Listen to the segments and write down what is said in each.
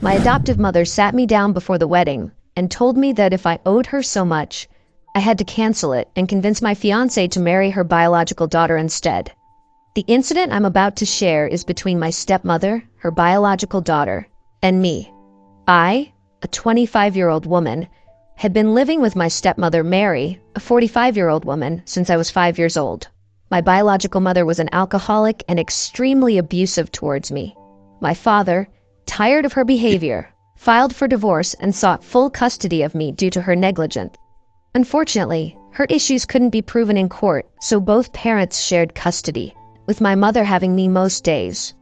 My adoptive mother sat me down before the wedding and told me that if I owed her so much, I had to cancel it and convince my fiancé to marry her biological daughter instead. The incident I'm about to share is between my stepmother, her biological daughter, and me. I, a 25-year-old woman, had been living with my stepmother, Mary, a 45-year-old woman, since I was 5 years old. My biological mother was an alcoholic and extremely abusive towards me. My father, tired of her behavior, filed for divorce and sought full custody of me due to her negligence. Unfortunately, her issues couldn't be proven in court, so both parents shared custody, with my mother having me most days.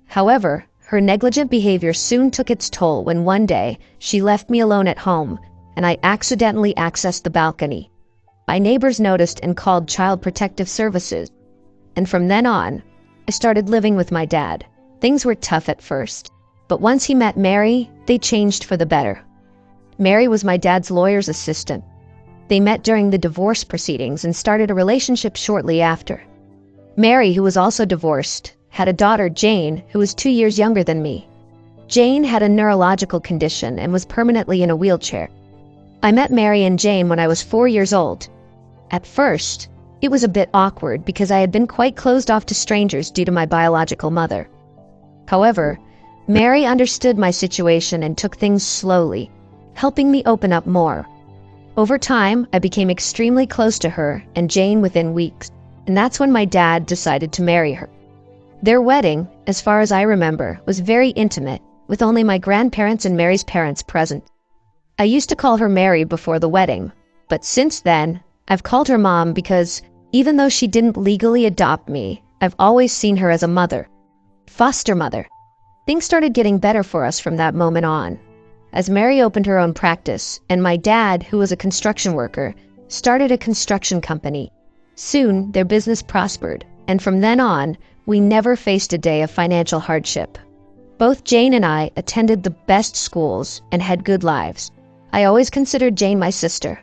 However, her negligent behavior soon took its toll when one day she left me alone at home and I accidentally accessed the balcony. My neighbors noticed and called Child Protective Services. And from then on, I started living with my dad. Things were tough at first, but once he met Mary, they changed for the better. Mary was my dad's lawyer's assistant. They met during the divorce proceedings and started a relationship shortly after. Mary, who was also divorced, had a daughter, Jane, who was 2 years younger than me. Jane had a neurological condition and was permanently in a wheelchair. I met Mary and Jane when I was 4 years old. At first, it was a bit awkward because I had been quite closed off to strangers due to my biological mother. However, Mary understood my situation and took things slowly, helping me open up more. Over time, I became extremely close to her and Jane within weeks, and that's when my dad decided to marry her. Their wedding, as far as I remember, was very intimate, with only my grandparents and Mary's parents present. I used to call her Mary before the wedding, but since then, I've called her Mom because, even though she didn't legally adopt me, I've always seen her as a mother. Foster mother. Things started getting better for us from that moment on, as Mary opened her own practice, and my dad, who was a construction worker, started a construction company. Soon, their business prospered, and from then on, we never faced a day of financial hardship. Both Jane and I attended the best schools and had good lives. I always considered Jane my sister,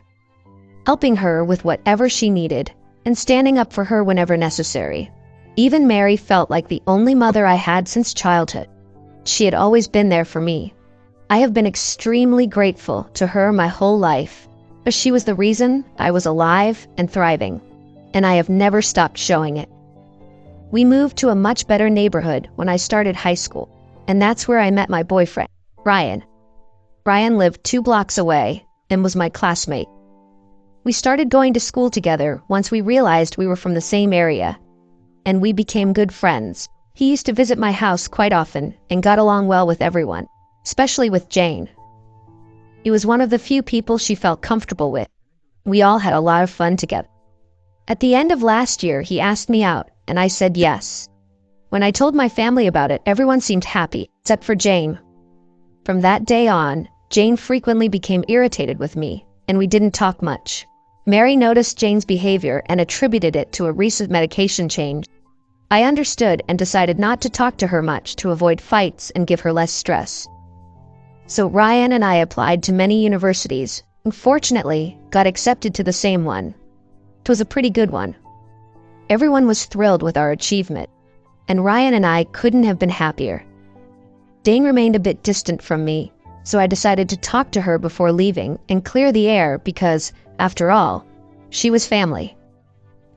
helping her with whatever she needed and standing up for her whenever necessary. Even Mary felt like the only mother I had since childhood. She had always been there for me. I have been extremely grateful to her my whole life, as she was the reason I was alive and thriving, and I have never stopped showing it. We moved to a much better neighborhood when I started high school, and that's where I met my boyfriend, Ryan. Ryan lived 2 blocks away and was my classmate. We started going to school together once we realized we were from the same area, and we became good friends. He used to visit my house quite often and got along well with everyone, especially with Jane. He was one of the few people she felt comfortable with. We all had a lot of fun together. At the end of last year, he asked me out, and I said yes. When I told my family about it, everyone seemed happy, except for Jane. From that day on, Jane frequently became irritated with me, and we didn't talk much. Mary noticed Jane's behavior and attributed it to a recent medication change. I understood and decided not to talk to her much to avoid fights and give her less stress. So Ryan and I applied to many universities, and fortunately got accepted to the same one. It was a pretty good one. Everyone was thrilled with our achievement, and Ryan and I couldn't have been happier. Jane remained a bit distant from me, so I decided to talk to her before leaving and clear the air because, after all, she was family.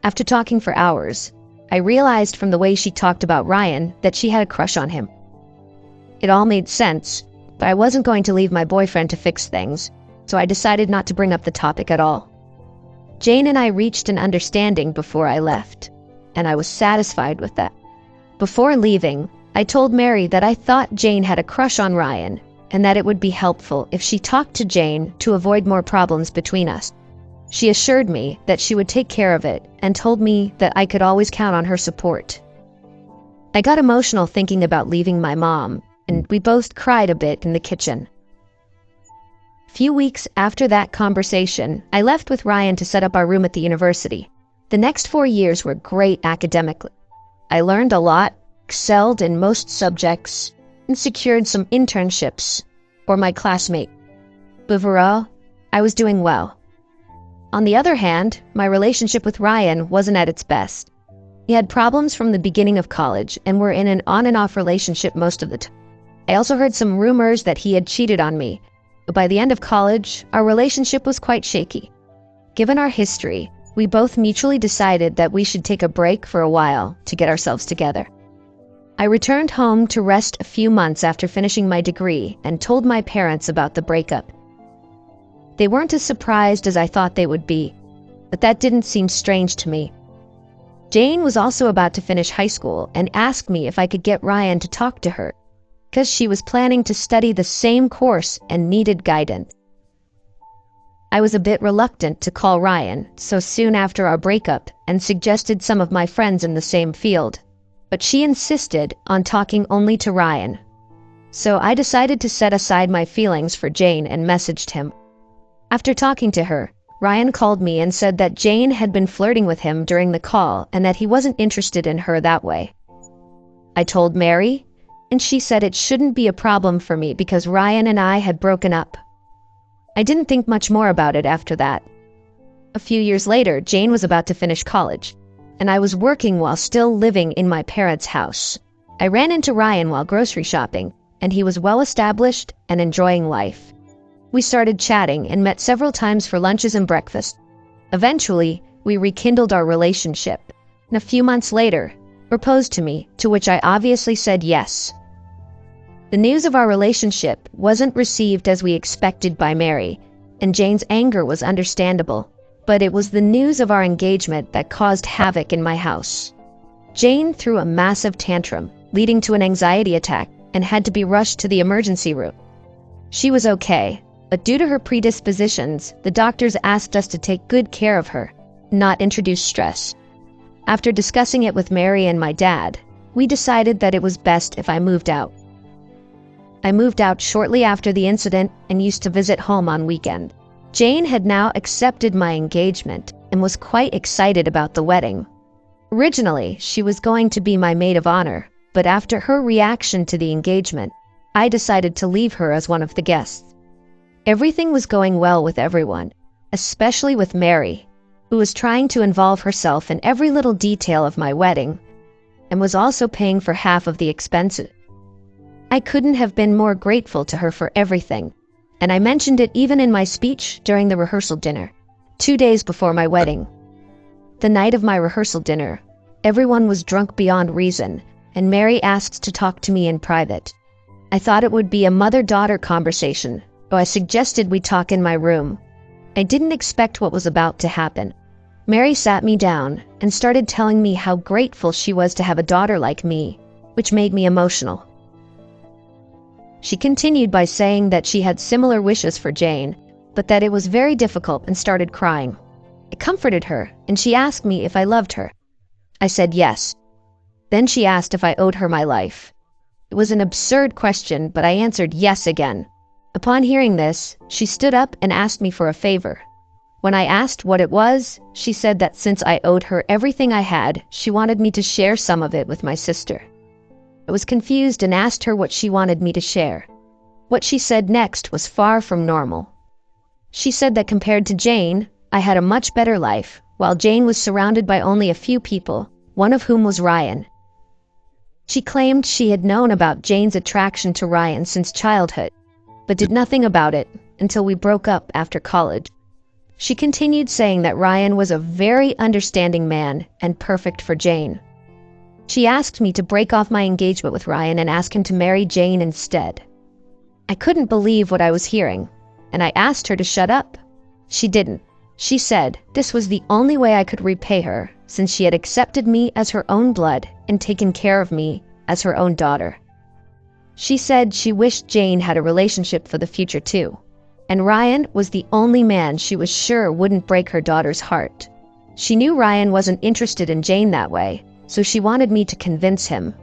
After talking for hours, I realized from the way she talked about Ryan that she had a crush on him. It all made sense, but I wasn't going to leave my boyfriend to fix things, so I decided not to bring up the topic at all. Jane and I reached an understanding before I left, and I was satisfied with that. Before leaving, I told Mary that I thought Jane had a crush on Ryan, and that it would be helpful if she talked to Jane to avoid more problems between us. She assured me that she would take care of it and told me that I could always count on her support. I got emotional thinking about leaving my mom, and we both cried a bit in the kitchen. A few weeks after that conversation, I left with Ryan to set up our room at the university. The next 4 years were great academically. I learned a lot, excelled in most subjects, and secured some internships for my classmate. Overall, I was doing well. On the other hand, my relationship with Ryan wasn't at its best. We had problems from the beginning of college and were in an on and off relationship most of the time. I also heard some rumors that he had cheated on me, but by the end of college, our relationship was quite shaky. Given our history, we both mutually decided that we should take a break for a while to get ourselves together. I returned home to rest a few months after finishing my degree and told my parents about the breakup. They weren't as surprised as I thought they would be, but that didn't seem strange to me. Jane was also about to finish high school and asked me if I could get Ryan to talk to her, because she was planning to study the same course and needed guidance. I was a bit reluctant to call Ryan so soon after our breakup and suggested some of my friends in the same field, but she insisted on talking only to Ryan. So I decided to set aside my feelings for Jane and messaged him. After talking to her, Ryan called me and said that Jane had been flirting with him during the call and that he wasn't interested in her that way. I told Mary, and she said it shouldn't be a problem for me because Ryan and I had broken up. I didn't think much more about it after that. A few years later, Jane was about to finish college, and I was working while still living in my parents' house. I ran into Ryan while grocery shopping, and he was well established and enjoying life. We started chatting and met several times for lunches and breakfast. Eventually, we rekindled our relationship, and a few months later, proposed to me, to which I obviously said yes. The news of our relationship wasn't received as we expected by Mary, and Jane's anger was understandable, but it was the news of our engagement that caused havoc in my house. Jane threw a massive tantrum, leading to an anxiety attack, and had to be rushed to the emergency room. She was okay, but due to her predispositions, the doctors asked us to take good care of her, not introduce stress. After discussing it with Mary and my dad, we decided that it was best if I moved out. I moved out shortly after the incident and used to visit home on weekends. Jane had now accepted my engagement and was quite excited about the wedding. Originally, she was going to be my maid of honor, but after her reaction to the engagement, I decided to leave her as one of the guests. Everything was going well with everyone, especially with Mary, who was trying to involve herself in every little detail of my wedding and was also paying for half of the expenses. I couldn't have been more grateful to her for everything, and I mentioned it even in my speech during the rehearsal dinner, 2 days before my wedding. The night of my rehearsal dinner, everyone was drunk beyond reason, and Mary asked to talk to me in private. I thought it would be a mother-daughter conversation, so I suggested we talk in my room. I didn't expect what was about to happen. Mary sat me down and started telling me how grateful she was to have a daughter like me, which made me emotional. She continued by saying that she had similar wishes for Jane, but that it was very difficult, and started crying. I comforted her, and she asked me if I loved her. I said yes. Then she asked if I owed her my life. It was an absurd question, but I answered yes again. Upon hearing this, she stood up and asked me for a favor. When I asked what it was, she said that since I owed her everything I had, she wanted me to share some of it with my sister. I was confused and asked her what she wanted me to share. What she said next was far from normal. She said that compared to Jane, I had a much better life, while Jane was surrounded by only a few people, one of whom was Ryan. She claimed she had known about Jane's attraction to Ryan since childhood, but did nothing about it until we broke up after college. She continued saying that Ryan was a very understanding man and perfect for Jane. She asked me to break off my engagement with Ryan and ask him to marry Jane instead. I couldn't believe what I was hearing, and I asked her to shut up. She didn't. She said this was the only way I could repay her, since she had accepted me as her own blood and taken care of me as her own daughter. She said she wished Jane had a relationship for the future too, and Ryan was the only man she was sure wouldn't break her daughter's heart. She knew Ryan wasn't interested in Jane that way, so she wanted me to convince him.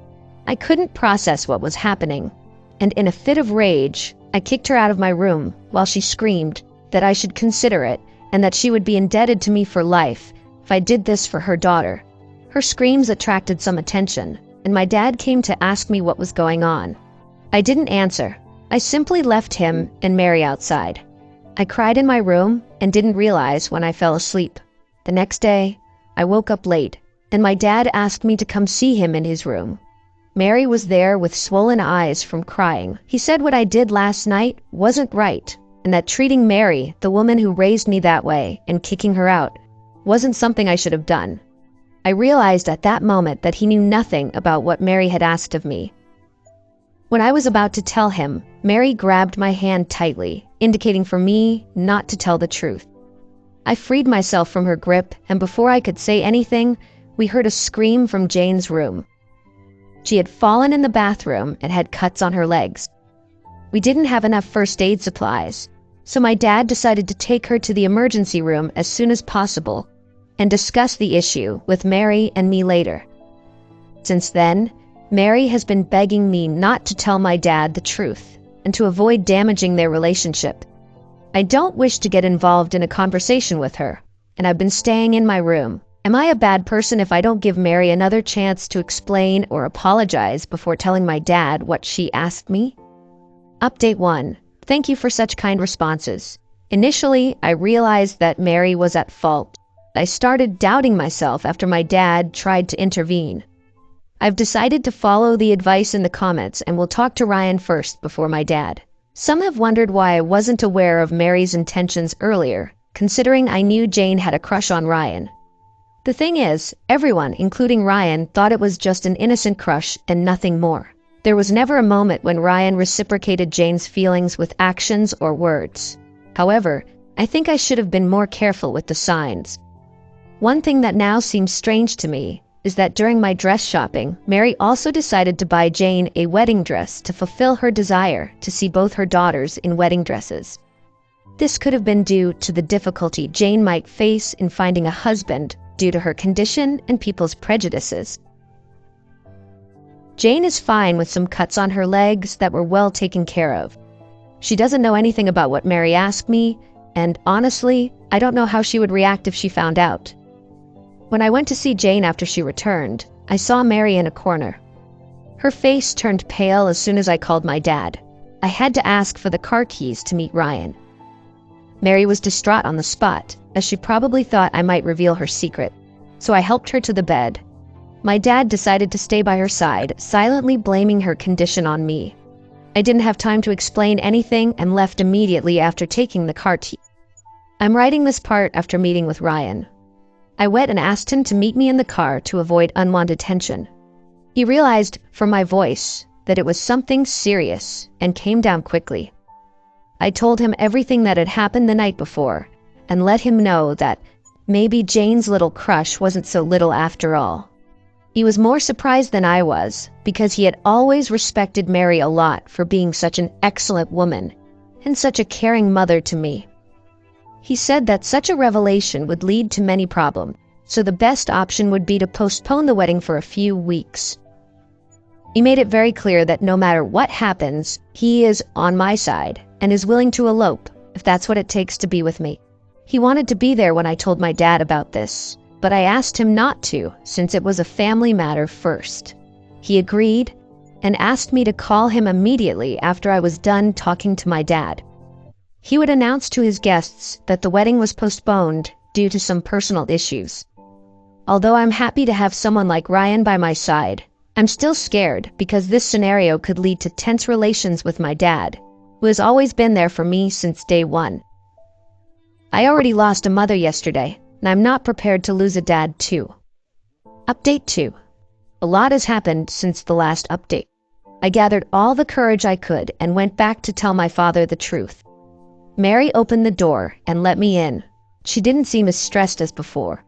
I couldn't process what was happening, and in a fit of rage, I kicked her out of my room while she screamed that I should consider it and that she would be indebted to me for life if I did this for her daughter. Her screams attracted some attention, and my dad came to ask me what was going on. I didn't answer. I simply left him and Mary outside. I cried in my room and didn't realize when I fell asleep. The next day, I woke up late, and my dad asked me to come see him in his room. Mary was there with swollen eyes from crying. He said what I did last night wasn't right, and that treating Mary, the woman who raised me that way, and kicking her out, wasn't something I should have done. I realized at that moment that he knew nothing about what Mary had asked of me. When I was about to tell him, Mary grabbed my hand tightly, indicating for me not to tell the truth. I freed myself from her grip, and before I could say anything, we heard a scream from Jane's room. She had fallen in the bathroom and had cuts on her legs. We didn't have enough first aid supplies, so my dad decided to take her to the emergency room as soon as possible and discuss the issue with Mary and me later. Since then, Mary has been begging me not to tell my dad the truth and to avoid damaging their relationship. I don't wish to get involved in a conversation with her, and I've been staying in my room. Am I a bad person if I don't give Mary another chance to explain or apologize before telling my dad what she asked me? Update 1. Thank you for such kind responses. Initially, I realized that Mary was at fault. I started doubting myself after my dad tried to intervene. I've decided to follow the advice in the comments and will talk to Ryan first before my dad. Some have wondered why I wasn't aware of Mary's intentions earlier, considering I knew Jane had a crush on Ryan. The thing is, everyone, including Ryan, thought it was just an innocent crush and nothing more. There was never a moment when Ryan reciprocated Jane's feelings with actions or words. However, I think I should have been more careful with the signs. One thing that now seems strange to me is that during my dress shopping, Mary also decided to buy Jane a wedding dress to fulfill her desire to see both her daughters in wedding dresses. This could have been due to the difficulty Jane might face in finding a husband due to her condition and people's prejudices. Jane is fine with some cuts on her legs that were well taken care of. She doesn't know anything about what Mary asked me, and honestly, I don't know how she would react if she found out. When I went to see Jane after she returned, I saw Mary in a corner. Her face turned pale as soon as I called my dad. I had to ask for the car keys to meet Ryan. Mary was distraught on the spot, as she probably thought I might reveal her secret, so I helped her to the bed. My dad decided to stay by her side, silently blaming her condition on me. I didn't have time to explain anything and left immediately after taking the car keys. I'm writing this part after meeting with Ryan. I went and asked him to meet me in the car to avoid unwanted tension. He realized from my voice that it was something serious and came down quickly. I told him everything that had happened the night before and let him know that maybe Jane's little crush wasn't so little after all. He was more surprised than I was because he had always respected Mary a lot for being such an excellent woman and such a caring mother to me. He said that such a revelation would lead to many problems, so the best option would be to postpone the wedding for a few weeks. He made it very clear that no matter what happens, he is on my side and is willing to elope if that's what it takes to be with me. He wanted to be there when I told my dad about this, but I asked him not to since it was a family matter first. He agreed and asked me to call him immediately after I was done talking to my dad. He would announce to his guests that the wedding was postponed due to some personal issues. Although I'm happy to have someone like Ryan by my side, I'm still scared because this scenario could lead to tense relations with my dad, who has always been there for me since day one. I already lost a mother yesterday, and I'm not prepared to lose a dad too. Update 2. A lot has happened since the last update. I gathered all the courage I could and went back to tell my father the truth. Mary opened the door and let me in. She didn't seem as stressed as before.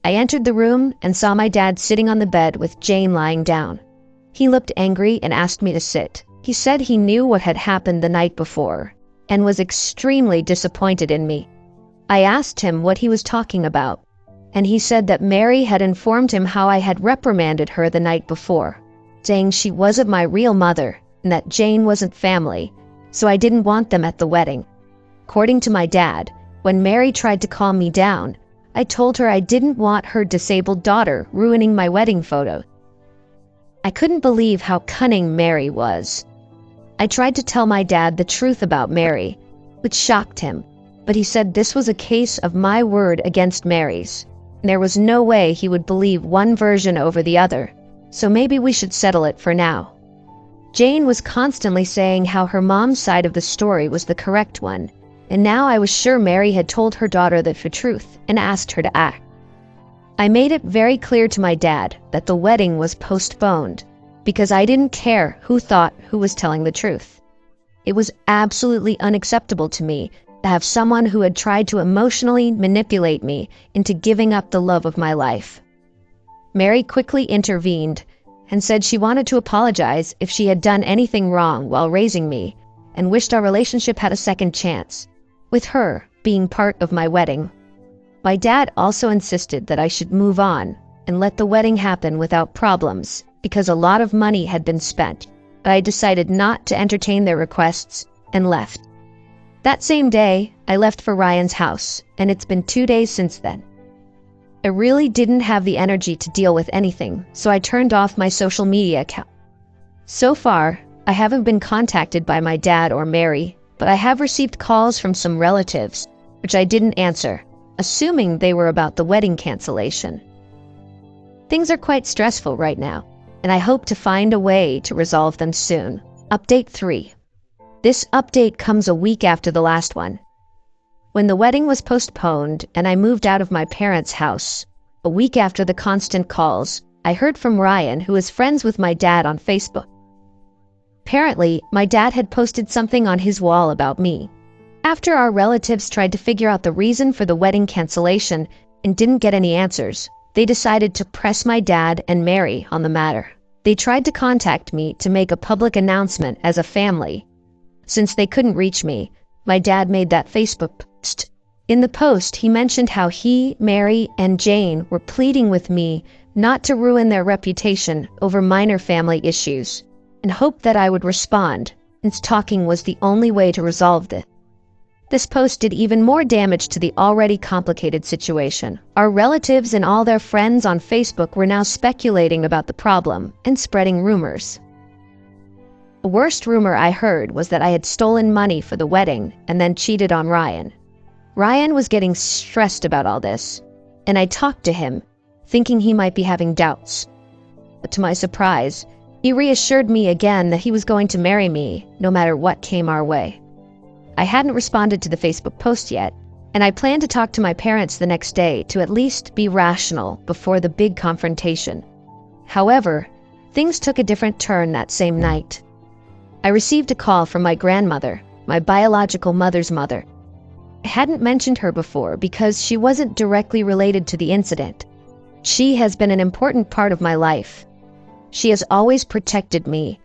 I entered the room and saw my dad sitting on the bed with Jane lying down. He looked angry and asked me to sit. He said he knew what had happened the night before and was extremely disappointed in me. I asked him what he was talking about, and he said that Mary had informed him how I had reprimanded her the night before, saying she wasn't my real mother and that Jane wasn't family, so I didn't want them at the wedding. According to my dad, when Mary tried to calm me down, I told her I didn't want her disabled daughter ruining my wedding photo. I couldn't believe how cunning Mary was. I tried to tell my dad the truth about Mary, which shocked him, but he said this was a case of my word against Mary's, and there was no way he would believe one version over the other. so maybe we should settle it for now. Jane was constantly saying how her mom's side of the story was the correct one, and now I was sure Mary had told her daughter the truth and asked her to act. I made it very clear to my dad that the wedding was postponed because I didn't care who thought who was telling the truth. It was absolutely unacceptable to me to have someone who had tried to emotionally manipulate me into giving up the love of my life. Mary quickly intervened and said she wanted to apologize if she had done anything wrong while raising me and wished our relationship had a second chance, with her being part of my wedding. My dad also insisted that I should move on and let the wedding happen without problems because a lot of money had been spent, but I decided not to entertain their requests and left. That same day, I left for Ryan's house, and it's been 2 days since then. I really didn't have the energy to deal with anything, so I turned off my social media account. So far, I haven't been contacted by my dad or Mary, but I have received calls from some relatives, which I didn't answer, assuming they were about the wedding cancellation. Things are quite stressful right now, and I hope to find a way to resolve them soon. Update 3. This update comes a week after the last one. When the wedding was postponed and I moved out of my parents' house, a week after the constant calls, I heard from Ryan, who is friends with my dad on Facebook. Apparently, my dad had posted something on his wall about me. After our relatives tried to figure out the reason for the wedding cancellation and didn't get any answers, they decided to press my dad and Mary on the matter. They tried to contact me to make a public announcement as a family. Since they couldn't reach me, my dad made that Facebook post. In the post, he mentioned how he, Mary, and Jane were pleading with me not to ruin their reputation over minor family issues, and hoped that I would respond, since talking was the only way to resolve this. This post did even more damage to the already complicated situation. Our relatives and all their friends on Facebook were now speculating about the problem and spreading rumors. The worst rumor I heard was that I had stolen money for the wedding and then cheated on Ryan. Ryan was getting stressed about all this, and I talked to him, thinking he might be having doubts. But to my surprise, he reassured me again that he was going to marry me no matter what came our way. I hadn't responded to the Facebook post yet, and I planned to talk to my parents the next day to at least be rational before the big confrontation. However, things took a different turn that same night. I received a call from my grandmother, my biological mother's mother. I hadn't mentioned her before because she wasn't directly related to the incident. She has been an important part of my life. She has always protected me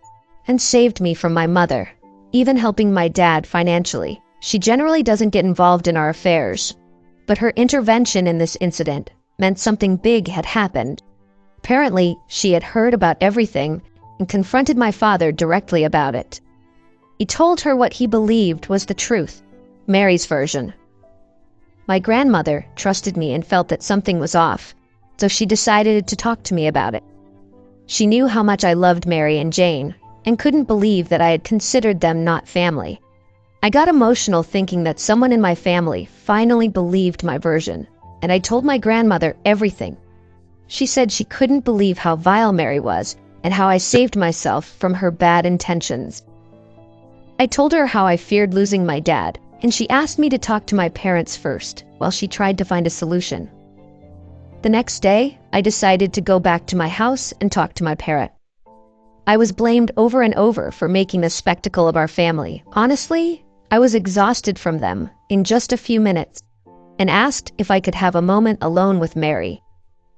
and saved me from my mother, even helping my dad financially. She generally doesn't get involved in our affairs, but her intervention in this incident meant something big had happened. Apparently, she had heard about everything and confronted my father directly about it. He told her what he believed was the truth, Mary's version. My grandmother trusted me and felt that something was off, so she decided to talk to me about it. She knew how much I loved Mary and Jane, and couldn't believe that I had considered them not family. I got emotional thinking that someone in my family finally believed my version, and I told my grandmother everything. She said she couldn't believe how vile Mary was and how I saved myself from her bad intentions. I told her how I feared losing my dad, and she asked me to talk to my parents first while she tried to find a solution. The next day, I decided to go back to my house and talk to my parents. I was blamed over and over for making a spectacle of our family. Honestly, I was exhausted from them in just a few minutes and asked if I could have a moment alone with Mary.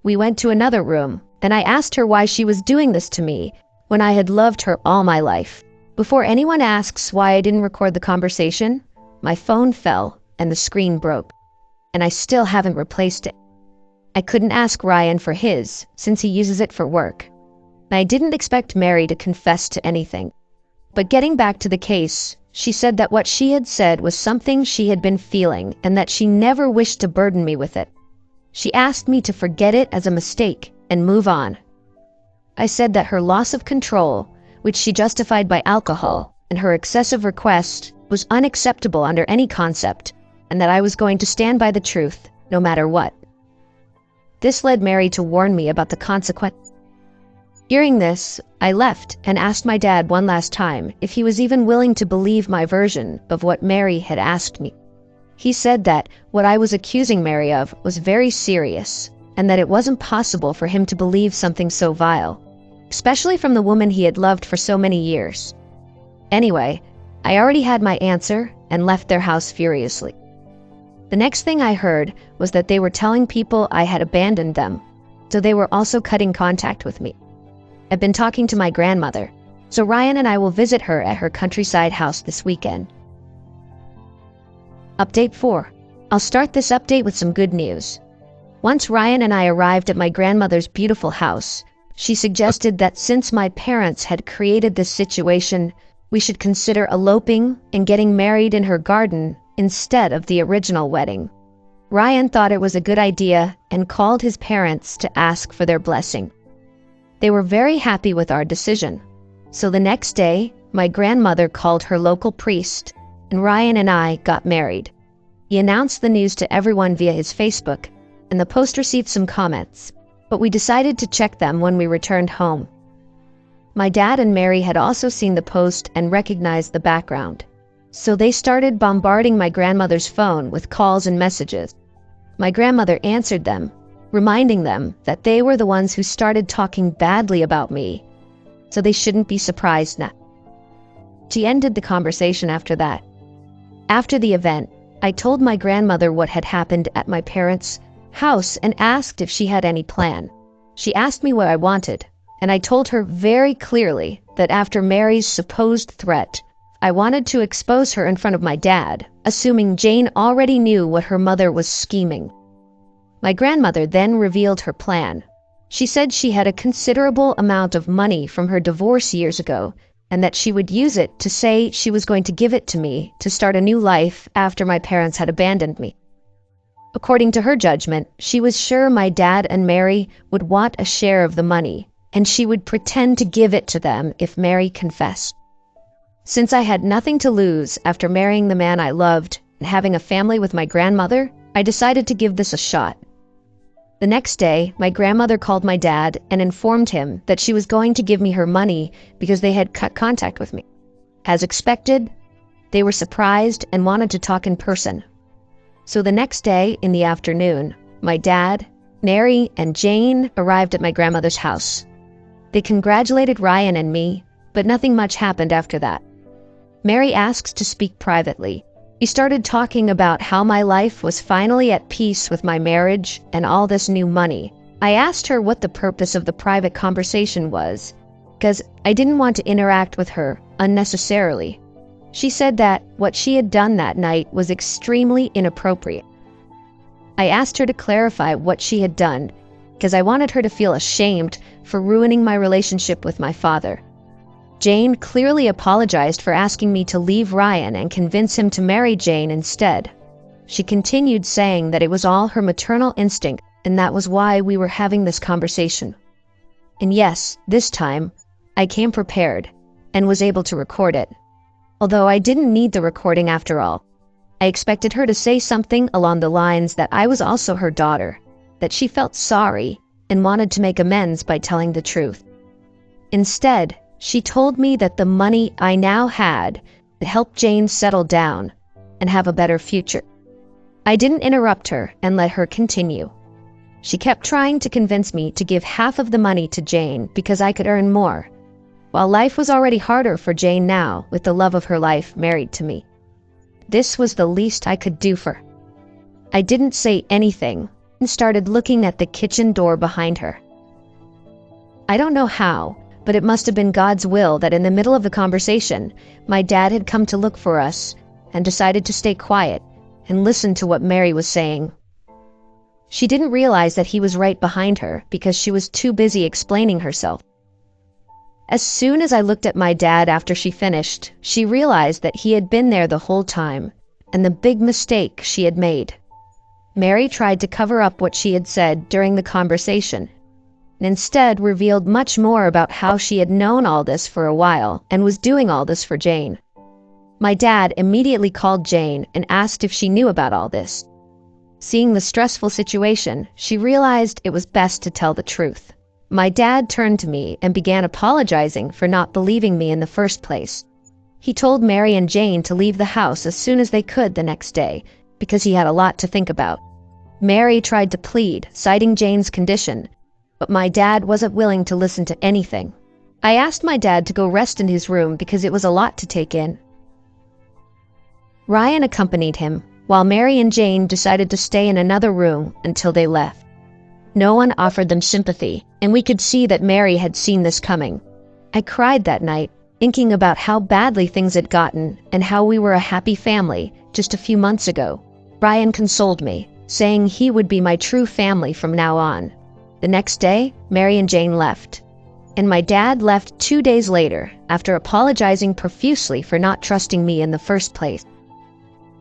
We went to another room, and I asked her why she was doing this to me when I had loved her all my life. Before anyone asks why I didn't record the conversation, my phone fell and the screen broke, and I still haven't replaced it. I couldn't ask Ryan for his, since he uses it for work. I didn't expect Mary to confess to anything. But getting back to the case, she said that what she had said was something she had been feeling and that she never wished to burden me with it. She asked me to forget it as a mistake and move on. I said that her loss of control, which she justified by alcohol, and her excessive request was unacceptable under any concept, and that I was going to stand by the truth, no matter what. This led Mary to warn me about the consequences. Hearing this, I left and asked my dad one last time if he was even willing to believe my version of what Mary had asked me. He said that what I was accusing Mary of was very serious, and that it wasn't possible for him to believe something so vile, especially from the woman he had loved for so many years. Anyway, I already had my answer and left their house furiously. The next thing I heard was that they were telling people I had abandoned them, so they were also cutting contact with me. I've been talking to my grandmother, so Ryan and I will visit her at her countryside house this weekend. Update 4. I'll start this update with some good news. Once Ryan and I arrived at my grandmother's beautiful house, she suggested that since my parents had created this situation, we should consider eloping and getting married in her garden instead of the original wedding. Ryan thought it was a good idea and called his parents to ask for their blessing. They were very happy with our decision. So the next day, my grandmother called her local priest, and Ryan and I got married. He announced the news to everyone via his Facebook, and the post received some comments, but we decided to check them when we returned home. My dad and Mary had also seen the post and recognized the background, so they started bombarding my grandmother's phone with calls and messages. My grandmother answered them, reminding them that they were the ones who started talking badly about me, so they shouldn't be surprised now. She ended the conversation after that. After the event, I told my grandmother what had happened at my parents' house and asked if she had any plan. She asked me what I wanted, and I told her very clearly that after Mary's supposed threat, I wanted to expose her in front of my dad, assuming Jane already knew what her mother was scheming. My grandmother then revealed her plan. She said she had a considerable amount of money from her divorce years ago, and that she would use it to say she was going to give it to me to start a new life after my parents had abandoned me. According to her judgment, she was sure my dad and Mary would want a share of the money, and she would pretend to give it to them if Mary confessed. Since I had nothing to lose after marrying the man I loved and having a family with my grandmother, I decided to give this a shot. The next day, my grandmother called my dad and informed him that she was going to give me her money because they had cut contact with me. As expected, they were surprised and wanted to talk in person. So the next day, in the afternoon, my dad, Mary, and Jane arrived at my grandmother's house. They congratulated Ryan and me, but nothing much happened after that. Mary asked to speak privately. He started talking about how my life was finally at peace with my marriage and all this new money. I asked her what the purpose of the private conversation was, because I didn't want to interact with her unnecessarily. She said that what she had done that night was extremely inappropriate. I asked her to clarify what she had done, because I wanted her to feel ashamed for ruining my relationship with my father. Jane clearly apologized for asking me to leave Ryan and convince him to marry Jane instead. She continued saying that it was all her maternal instinct and that was why we were having this conversation. And yes, this time, I came prepared and was able to record it. Although I didn't need the recording after all. I expected her to say something along the lines that I was also her daughter, that she felt sorry and wanted to make amends by telling the truth. Instead, she told me that the money I now had would help Jane settle down and have a better future. I didn't interrupt her and let her continue. She kept trying to convince me to give half of the money to Jane because I could earn more, while life was already harder for Jane now with the love of her life married to me. This was the least I could do for her. I didn't say anything and started looking at the kitchen door behind her. I don't know how, but it must have been God's will that in the middle of the conversation, my dad had come to look for us and decided to stay quiet and listen to what Mary was saying. She didn't realize that he was right behind her because she was too busy explaining herself. As soon as I looked at my dad after she finished, she realized that he had been there the whole time and the big mistake she had made. Mary tried to cover up what she had said during the conversation, and instead revealed much more about how she had known all this for a while and was doing all this for Jane. My dad immediately called Jane and asked if she knew about all this. Seeing the stressful situation, she realized it was best to tell the truth. My dad turned to me and began apologizing for not believing me in the first place. He told Mary and Jane to leave the house as soon as they could the next day because he had a lot to think about. Mary tried to plead, citing Jane's condition, but my dad wasn't willing to listen to anything. I asked my dad to go rest in his room because it was a lot to take in. Ryan accompanied him, while Mary and Jane decided to stay in another room until they left. No one offered them sympathy, and we could see that Mary had seen this coming. I cried that night, thinking about how badly things had gotten and how we were a happy family just a few months ago. Ryan consoled me, saying he would be my true family from now on. The next day, Mary and Jane left, and my dad left 2 days later after apologizing profusely for not trusting me in the first place.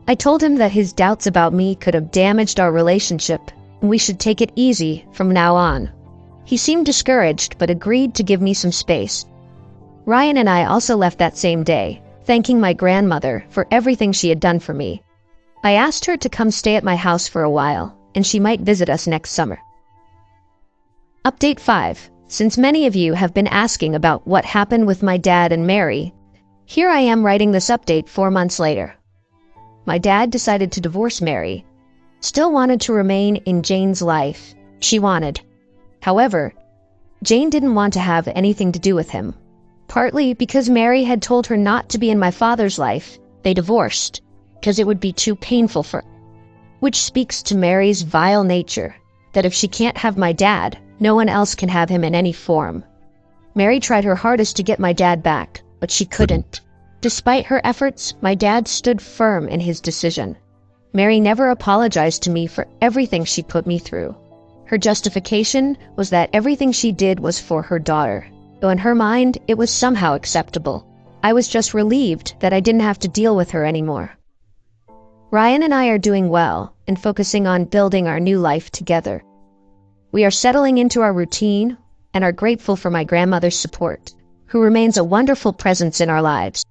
I told him that his doubts about me could have damaged our relationship and we should take it easy from now on. He seemed discouraged but agreed to give me some space. Ryan and I also left that same day, thanking my grandmother for everything she had done for me. I asked her to come stay at my house for a while, and she might visit us next summer. Update 5. Since many of you have been asking about what happened with my dad and Mary, here I am writing this update 4 months later. My dad decided to divorce Mary. Still wanted to remain in Jane's life. She wanted. However, Jane didn't want to have anything to do with him. Partly because Mary had told her not to be in my father's life, they divorced, because it would be too painful for her. Which speaks to Mary's vile nature, that if she can't have my dad, no one else can have him in any form. Mary tried her hardest to get my dad back, but she couldn't. Despite her efforts, my dad stood firm in his decision. Mary never apologized to me for everything she put me through. Her justification was that everything she did was for her daughter, though in her mind it was somehow acceptable. I was just relieved that I didn't have to deal with her anymore. Ryan and I are doing well and focusing on building our new life together. We are settling into our routine and are grateful for my grandmother's support, who remains a wonderful presence in our lives.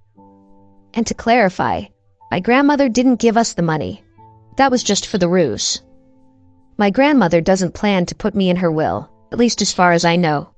And to clarify, my grandmother didn't give us the money. That was just for the ruse. My grandmother doesn't plan to put me in her will, at least as far as I know.